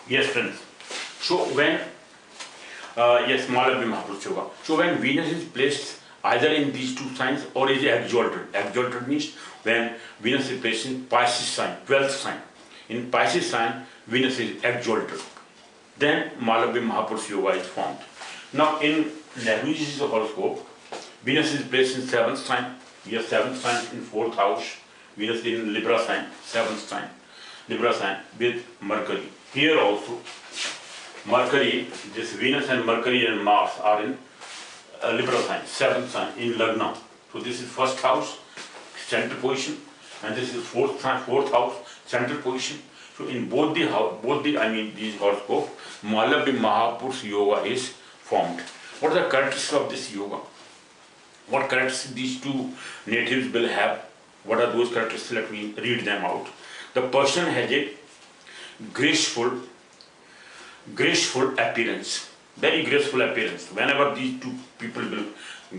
Yes, friends. So when yes, Malabhi Mahapurush Yoga. So when Venus is placed either in these two signs or is exalted. Exalted means when Venus is placed in Pisces sign, 12th sign. In Pisces sign, Venus is exalted. Then Malabhi Mahapurush Yoga is formed. Now in Nehru's horoscope, Venus is placed in 7th sign. Yes, 7th sign in 4th house. Venus is in Libra sign, 7th sign. Libra sign with Mercury. Here also, Mercury, this Venus and Mercury and Mars are in Libra sign, 7th sign in Lagna. So this is 1st house, central position, and this is 4th house, central position. So in both these horoscopes, Malabhi Mahapurush Yoga is formed. What are the characteristics of this yoga? What characteristics these two natives will have? What are those characteristics? Let me read them out. The person has a graceful appearance, very graceful appearance. Whenever these two people will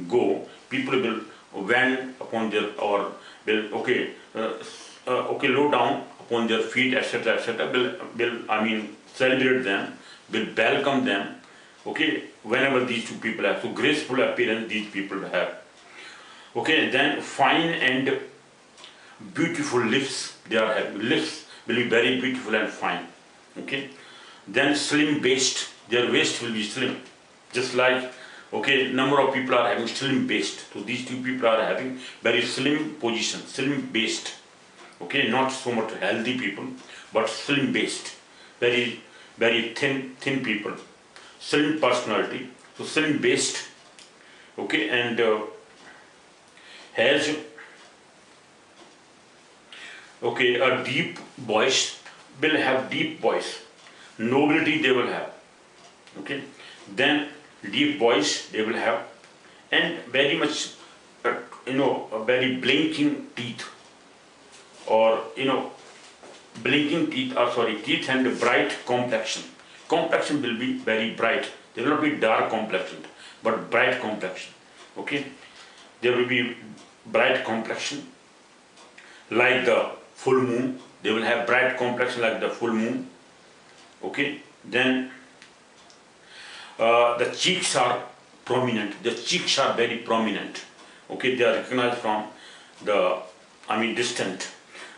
go, people will wend upon their or will low down upon their feet, etc., etc. Will celebrate them, will welcome them. Okay, whenever these two people have so graceful appearance, these people have. Okay, then fine and beautiful lips they are having. Lips will be very beautiful and fine. Okay, then slim waist, their waist will be slim, just like number of people are having slim waist. So these two people are having very slim position, slim waist. Okay, not so much healthy people, but slim waist, very thin people, slim personality. So slim waist. Okay, and has a deep voice, will have deep voice, nobility they will have. Okay, then deep voice they will have, and very much very blinking teeth, or teeth and bright complexion. Complexion will be very bright. They will not be dark complexioned, but bright complexion. Okay, there will be bright complexion like the full moon. They will have bright complexion like the full moon. Okay, then the cheeks are prominent. The cheeks are very prominent. Okay, they are recognized from the distant,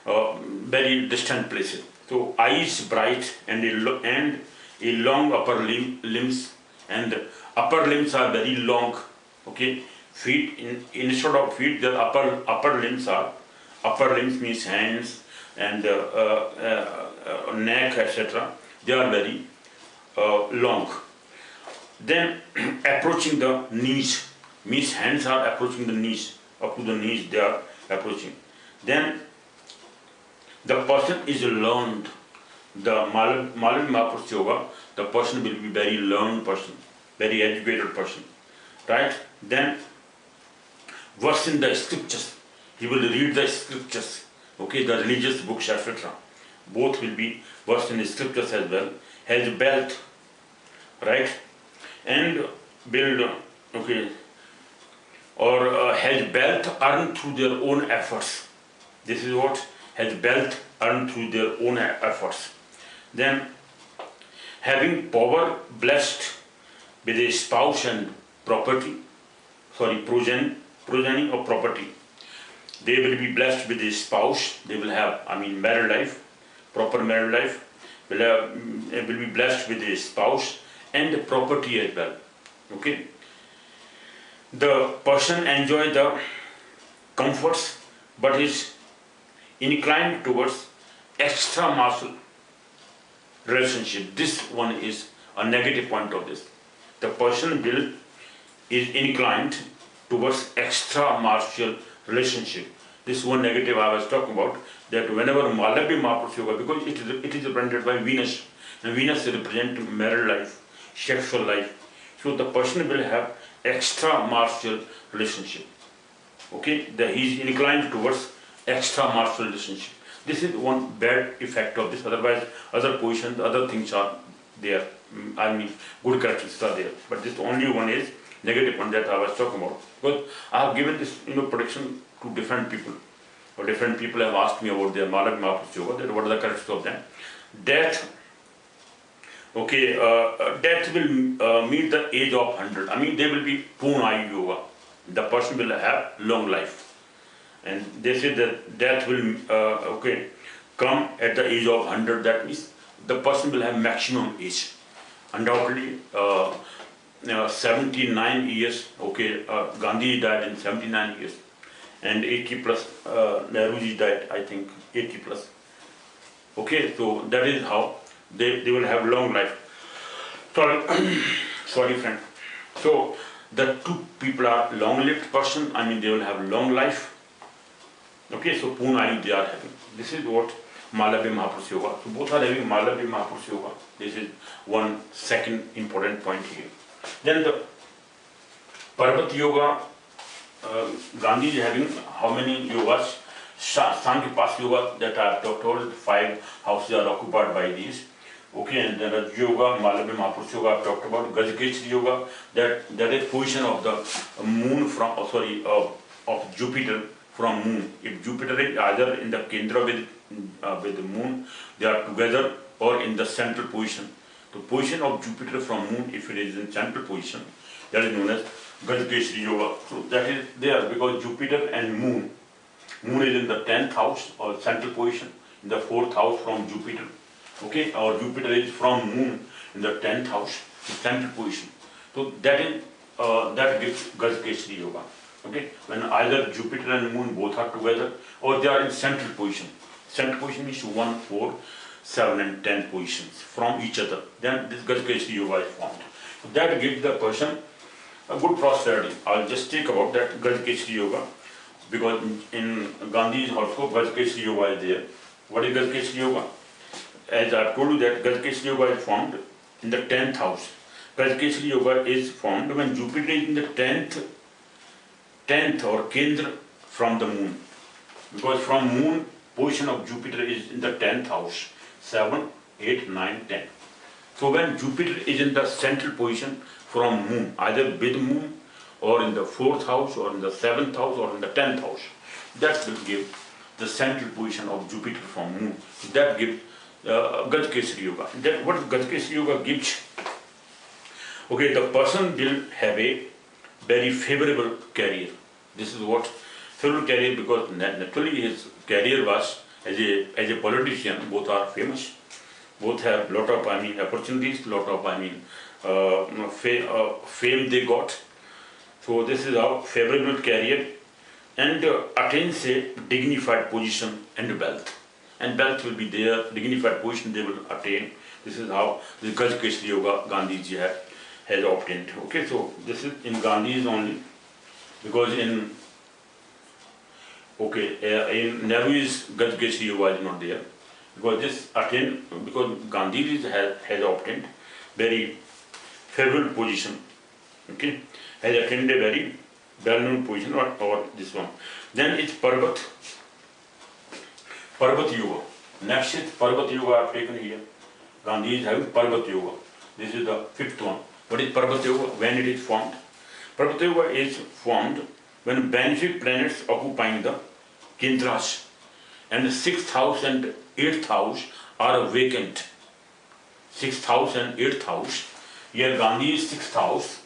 very distant places. So eyes bright and a long upper limbs, and upper limbs are very long. Okay, feet instead of feet, the upper limbs are, upper limbs means hands and neck, etc. They are very long. Then approaching the knees means hands are approaching the knees, up to the knees they are approaching. Then the person is learned. The Malabhi Mahapurush Yoga, the person will be very learned person, very educated person, right? Then verse in the scriptures, he will read the scriptures, okay, the religious books, etc. Both will be versed in the scriptures as well. Has wealth, right? And build, okay, or has wealth earned through their own efforts. This is what has wealth earned through their own efforts. Then having power blessed with a spouse and property, progeny or property. They will be blessed with a spouse. They will have, married life, proper married life. Will be blessed with a spouse and property as well. Okay. The person enjoy the comforts, but is inclined towards extramarital relationship. This one is a negative point of this. The person is inclined towards extramarital relationship. This one negative I was talking about, that whenever Malabhi Mahapurush Yoga, because it is represented by Venus, and Venus represents married life, sexual life. So the person will have extramarital relationship. Okay, he is inclined towards extramarital relationship. This is one bad effect of this. Otherwise, other positions, other things are there. Good characteristics are there. But this only one is negative one that I was talking about. Because I have given this prediction to different people. Or different people have asked me about their Malabhi Mahapurush Yoga, that what are the characteristics of them. Death Okay, death will meet the age of 100. I mean, they will be Purna Yoga. The person will have long life. And they say that death will come at the age of 100. That means the person will have maximum age. Undoubtedly, 79 years. Okay, Gandhi died in 79 years, and 80 plus. Nehru Ji died, I think, 80 plus. Okay, so that is how they will have long life. Sorry, sorry, friend. So the two people are long-lived person. I mean, they will have long life. Okay, so Purna they are having. This is what Malavya Mahapurush Yoga. So both are having Malavya Mahapurush Yoga. This is one second important point here. Then the Parvat Yoga, Gandhi is having how many yogas? Sankhya Pas Yoga that I have told, 5 houses are occupied by these. Okay, and then Raj Yoga, Malavya Mahapurush Yoga I have talked about. Gajkeshri Yoga, that is position of the moon from, of Jupiter from moon. If Jupiter is either in the Kendra with the moon, they are together, or in the central position. The position of Jupiter from moon, if it is in central position, that is known as Gajkeshri Yoga. So that is there because Jupiter and moon is in the 10th house or central position, in the 4th house from Jupiter. Okay, or Jupiter is from moon in the 10th house, the central position. So that is that gives Gajkeshri Yoga. Okay, when either Jupiter and moon both are together, or they are in central position. Central position means 1, 4, 7 and 10 positions from each other. Then this Gajkeshri Yoga is formed. So that gives the person a good prosperity. I'll just take about that Gajkeshri Yoga, because in Gandhi's horoscope, Gajkeshri Yoga is there. What is Gajkeshri Yoga? As I have told you that Gajkeshri Yoga is formed in the 10th house. Gajkeshri Yoga is formed when Jupiter is in the 10th or Kendra from the moon. Because from moon, position of Jupiter is in the 10th house. 7, 8, 9, 10. So when Jupiter is in the central position from moon, either with moon or in the 4th house or in the 7th house or in the 10th house, that will give the central position of Jupiter from moon. That gives Gajkeshri Yoga. That what Gajkeshri Yoga gives? Okay, the person will have a very favorable career. This is what favorable career, because naturally his career was as a politician. Both are famous. Both have lot of opportunities, lot of fame they got. So this is our favorable career, and attains a dignified position and wealth. And wealth will be there, dignified position they will attain. This is how the Gajkeshri Yoga Gandhiji has obtained. Okay, so this is in Gandhi's only, because in Nehru's Gajkeshri Yoga is not there, because this attained, because Gandhiji has obtained very favorable position. Okay, has attained a very well-known position, or this one. Then it's Parvat Yoga. Next is Parvat Yoga I have taken here. Gandhi is having Parvat Yoga. This is the 5th one. What is Parvat Yoga? When it is formed? Parvat Yoga is formed when benefic planets occupying the Kendras and the 6th house and 8th house are vacant. 6th house and 8th house. Here Gandhi is 6th house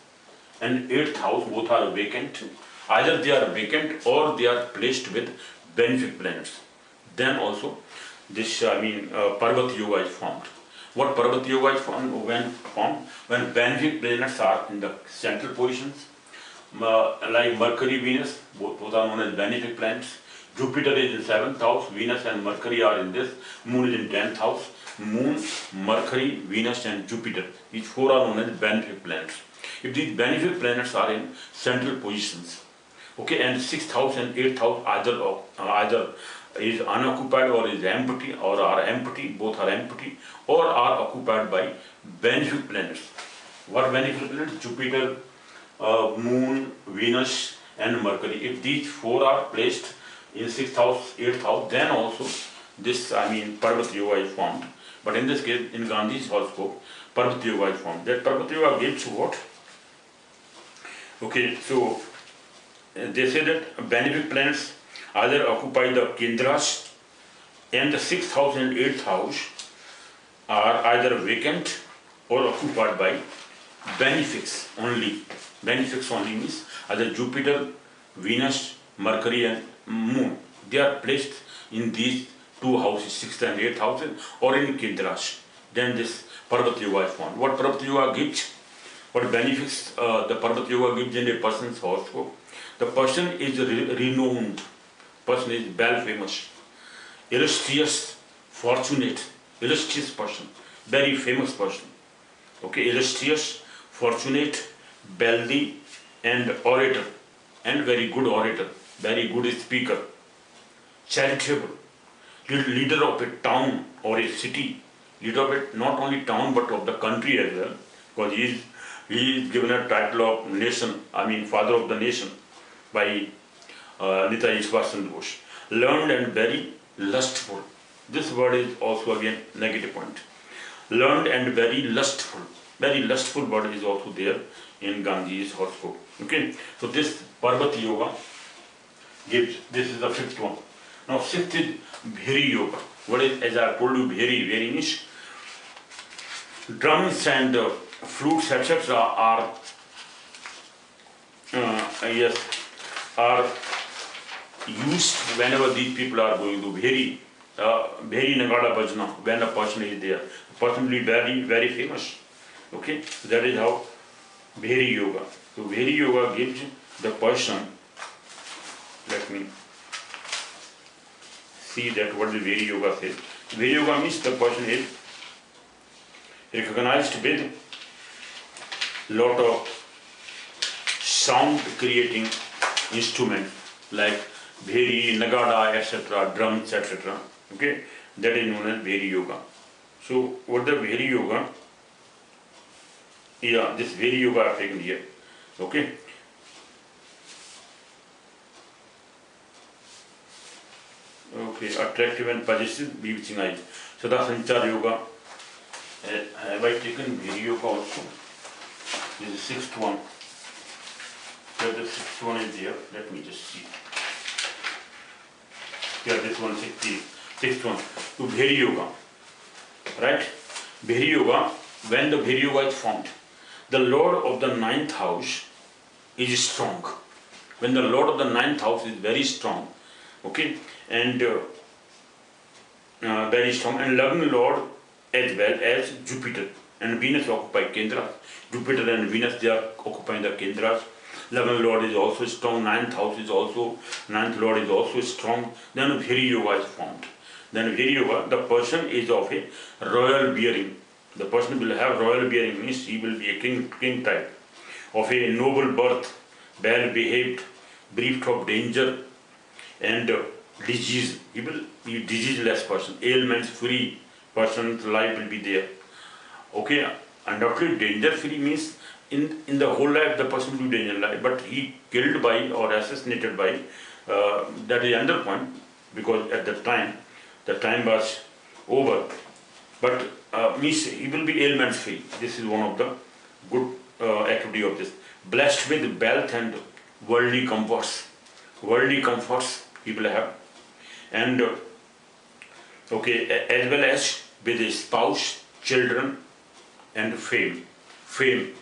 and 8th house, both are vacant. Either they are vacant or they are placed with benefic planets. Then also this Parvat Yoga is formed. What Parvat Yoga is formed? When benefic planets are in the central positions, like Mercury, Venus, both are known as benefic planets. Jupiter is in 7th house, Venus and Mercury are in this, Moon is in 10th house. Moon, Mercury, Venus and Jupiter, these 4 are known as benefic planets. If these benefic planets are in central positions, okay, and 6th house and 8th house either is unoccupied or is empty, or are empty, both are empty, or are occupied by benefic planets. What benefic planets? Jupiter, Moon, Venus and Mercury. If these 4 are placed in 6th house, 8th house, then also this Parvat Yoga is formed. But in this case, in Gandhi's horoscope, Parvat Yoga is formed. That Parvat Yoga gives what? Okay, so they say that benefic planets either occupy the Kendras, and the 6th house and 8th house are either vacant or occupied by benefics only. Benefics only means either Jupiter, Venus, Mercury and Moon. They are placed in these two houses, 6th and 8th houses, or in Kendras. Then this Parvat Yoga is formed. What Parvat Yoga gives? What benefits the Parvat Yoga gives in a person's horoscope? The person is renowned, person is well famous, illustrious, fortunate, illustrious person, very famous person. Okay, illustrious, fortunate, wealthy, and orator, and very good orator, very good speaker, charitable, leader of a town or a city, leader of a, not only town but of the country as well, because he is given a title of nation, I mean father of the nation by Netaji Subhash Chandra Bose. Learned and very lustful. This word is also again negative point. Learned and very lustful. Very lustful word is also there in Gandhi's horoscope. Okay, so this Parvat Yoga gives, this is the 5th one. Now 6th is Bheri Yoga. What is, as I told you, Bheri means drums and flutes etc. are used whenever these people are going to Bheri. Bheri Nagada Bhajna, when a person is there, the person will be very, very famous. Okay, so that is how Bheri Yoga. So Bheri Yoga gives the person, let me see that what the Bheri Yoga says. Bheri Yoga means the person is recognized with lot of sound creating instruments like Bheri, Nagada, etc., drums, etc. Okay, that is known as Bheri Yoga. So what the Bheri Yoga? Yeah, this Bheri Yoga I have taken here. Okay. Okay, attractive and possessive, bewitching eyes. Sada Sanchar Yoga. Have I taken Bheri Yoga also? This is the 6th one. So the 6th one is there. Let me just see. Yeah, this one, 6th one. To Bheri Yoga. Right? Bheri Yoga, when the Bheri Yoga is formed, the Lord of the 9th house is strong. When the Lord of the 9th house is very strong, okay, and very strong, and loving Lord as well as Jupiter and Venus occupy Kendras. Jupiter and Venus, they are occupying the Kendras. 11th Lord is also strong, 9th house is also, 9th Lord is also strong. Then Bheri Yoga is formed. Then Bheri Yoga, the person is of a royal bearing. The person will have royal bearing, means he will be a king type, of a noble birth, well behaved, briefed of danger and disease. He will be a diseaseless person, ailments free person's life will be there. Okay, undoubtedly danger free means in the whole life the person will be danger life, but he killed by or assassinated by, that is another point, because at the time was over, but means he will be ailment free. This is one of the good activity of this. Blessed with wealth and worldly comforts. Worldly comforts he will have, and okay, as well as with his spouse, children, and fame. Fame.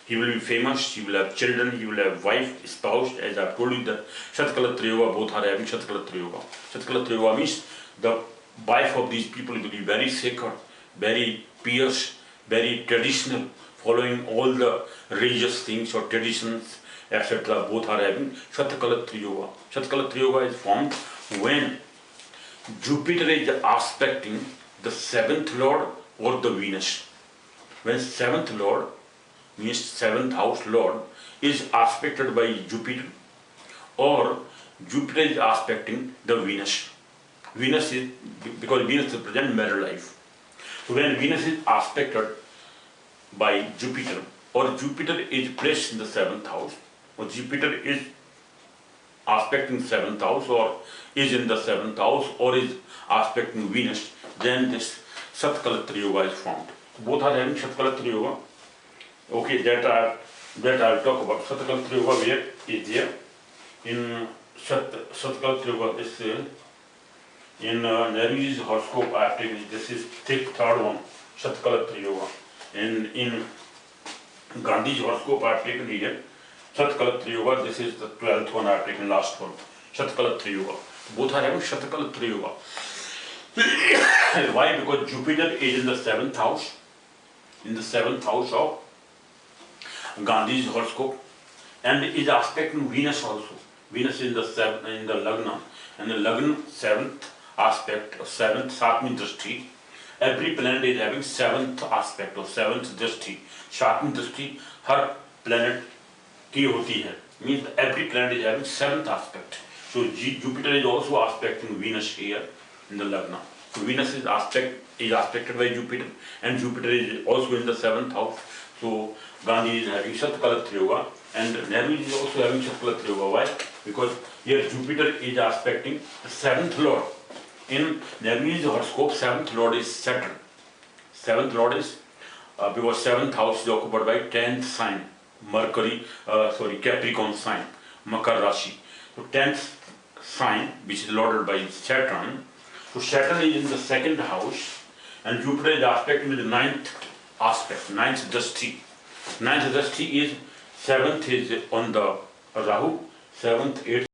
He will be famous, he will have children, he will have wife, spouse. As I have told you that Shatkalatra Yoga, both are having Shatkalatra Yoga. Shatkalatra Yoga means the wife of these people will be very sacred, very pious, very traditional, following all the religious things or traditions, etc. Both are having Shatkalatra Yoga. Shatkalatra Yoga is formed when Jupiter is aspecting the 7th Lord or the Venus. When 7th Lord means 7th house Lord is aspected by Jupiter, or Jupiter is aspecting the Venus. Venus is, because Venus represents married life. So when Venus is aspected by Jupiter, or Jupiter is placed in the 7th house, or Jupiter is aspecting 7th house, or is in the 7th house, or is aspecting Venus, then this Shatkalatra Yoga is formed. Both are having Shatkalatra Yoga. Okay, that I'll talk about. Shatkalatra Yoga, where is there? In Shatkalatra Yoga, this in Nehru's horoscope I have taken. This is third one, Shatkalatra Yoga. In Gandhi's horoscope I have taken here, Shatkalatra Yoga, this is the 12th one I have taken, last one, Shatkalatra Yoga. Both are having Shatkalatra Yoga. Why? Because Jupiter is in the 7th house, of Gandhi's horoscope, and is aspecting Venus also. Venus is in the Lagna, and the Lagna 7th aspect, 7th Satmi Drishti. Every planet is having 7th aspect or 7th Drishti. Satmi Drishti, her planet की होती है, means every planet is having 7th aspect. So Jupiter is also aspecting Venus here in the Lagna. So Venus is aspected by Jupiter, and Jupiter is also in the 7th house. So Gandhi is having Shatkalatra Yoga, and Nehru is also having Shatkalatra Yoga. Why? Because here Jupiter is aspecting the 7th Lord. In Nehru's horoscope, 7th Lord is Saturn. 7th Lord is, because 7th house is occupied by 10th sign, Capricorn sign, Makar Rashi. So 10th sign, which is lorded by Saturn. So Saturn is in the 2nd house, and Jupiter is aspecting with the 9th aspect, 9th Drishti. 9th Drishti is 7th is on the Rahu, 7th, 8th